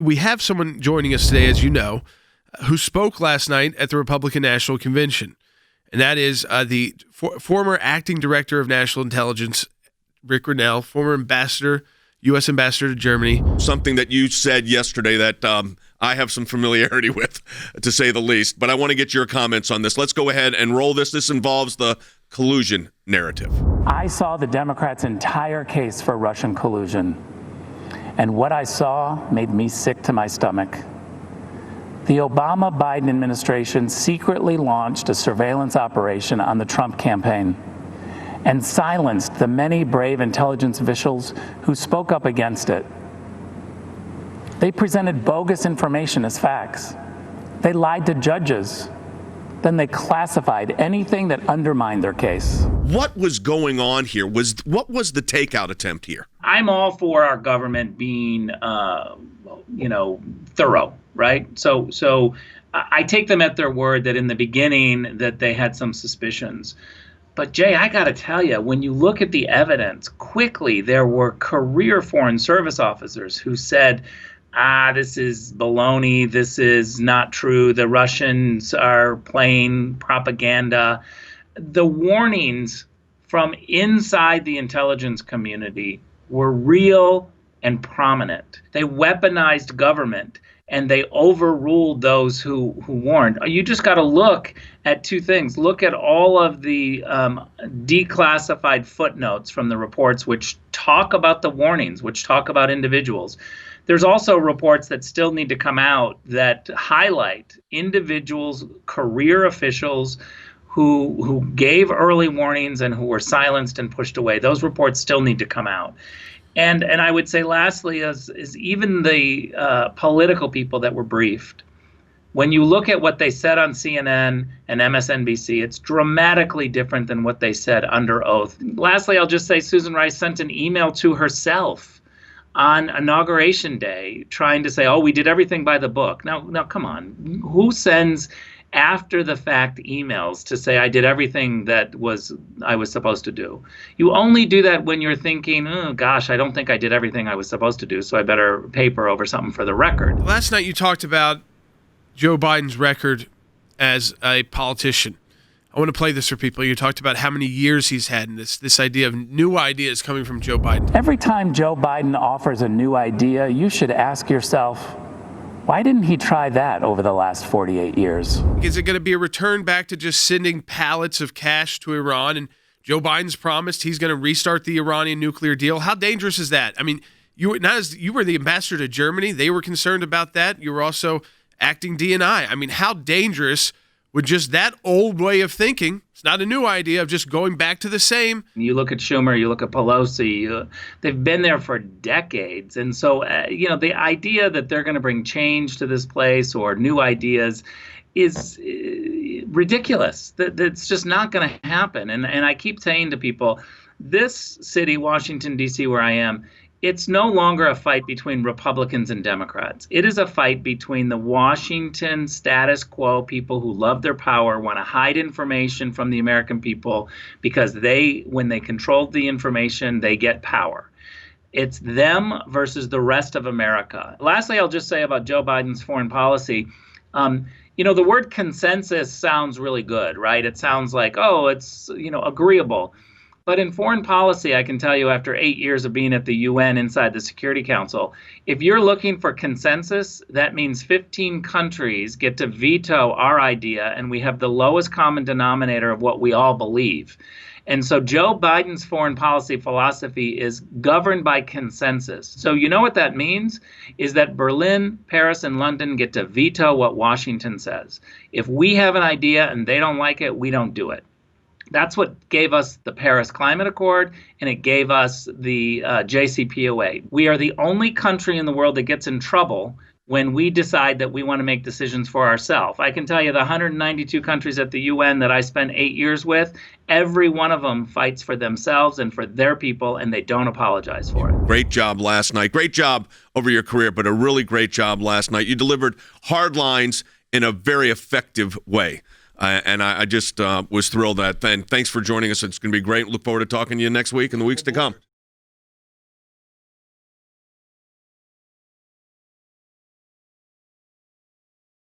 We have someone joining us today, as you know, who spoke last night at the Republican National Convention, and that is the former acting director of national intelligence, Rick Grenell, former ambassador, U.S. ambassador to Germany. Something that you said yesterday that I have some familiarity with, to say the least, but I want to get your comments on this. Let's go ahead and roll this. This involves the collusion narrative. I saw the Democrats' entire case for Russian collusion, and what I saw made me sick to my stomach. The Obama-Biden administration secretly launched a surveillance operation on the Trump campaign and silenced the many brave intelligence officials who spoke up against it. They presented bogus information as facts. They lied to judges. Then they classified anything that undermined their case. What was going on here? What was the takeout attempt here? I'm all for our government being, thorough, right? So I take them at their word that in the beginning that they had some suspicions. But Jay, I got to tell you, when you look at the evidence, quickly there were career Foreign Service officers who said, this is baloney, this is not true, the Russians are playing propaganda. The warnings from inside the intelligence community were real and prominent. They weaponized government and they overruled those who warned. You just got to look at two things. Look at all of the declassified footnotes from the reports which talk about the warnings, which talk about individuals. There's also reports that still need to come out that highlight individuals, career officials who gave early warnings and who were silenced and pushed away. Those reports still need to come out. And I would say lastly is even the political people that were briefed. When you look at what they said on CNN and MSNBC, it's dramatically different than what they said under oath. Lastly, I'll just say Susan Rice sent an email to herself on Inauguration Day trying to say, oh, we did everything by the book. Now, come on. Who sends after the fact emails to say I did everything that I was supposed to do? You only do that when you're thinking, oh gosh, I don't think I did everything I was supposed to do, so I better paper over something for the record. Last night you talked about Joe Biden's record as a politician. I want to play this for people. You talked about how many years he's had, and this idea of new ideas coming from Joe Biden. Every time Joe Biden offers a new idea, you should ask yourself, why didn't he try that over the last 48 years? Is it going to be a return back to just sending pallets of cash to Iran? And Joe Biden's promised he's going to restart the Iranian nuclear deal. How dangerous is that? I mean, you were the ambassador to Germany. They were concerned about that. You were also acting DNI. I mean, how dangerous would just that old way of thinking, it's not a new idea, of just going back to the same. You look at Schumer, you look at Pelosi, they've been there for decades. And so, the idea that they're going to bring change to this place or new ideas is ridiculous. That's just not going to happen. And I keep saying to people, this city, Washington, D.C., where I am, it's no longer a fight between Republicans and Democrats. It is a fight between the Washington status quo people who love their power, want to hide information from the American people because when they control the information, they get power. It's them versus the rest of America. Lastly, I'll just say about Joe Biden's foreign policy. The word consensus sounds really good, right? It sounds like, it's, agreeable. But in foreign policy, I can tell you after 8 years of being at the UN inside the Security Council, if you're looking for consensus, that means 15 countries get to veto our idea, and we have the lowest common denominator of what we all believe. And so Joe Biden's foreign policy philosophy is governed by consensus. So you know what that means is that Berlin, Paris, and London get to veto what Washington says. If we have an idea and they don't like it, we don't do it. That's what gave us the Paris Climate Accord, and it gave us the JCPOA. We are the only country in the world that gets in trouble when we decide that we want to make decisions for ourselves. I can tell you the 192 countries at the UN that I spent 8 years with, every one of them fights for themselves and for their people, and they don't apologize for it. Great job last night. Great job over your career, but a really great job last night. You delivered hard lines in a very effective way. And I just was thrilled at that. And thanks for joining us. It's going to be great. Look forward to talking to you next week and the weeks to come.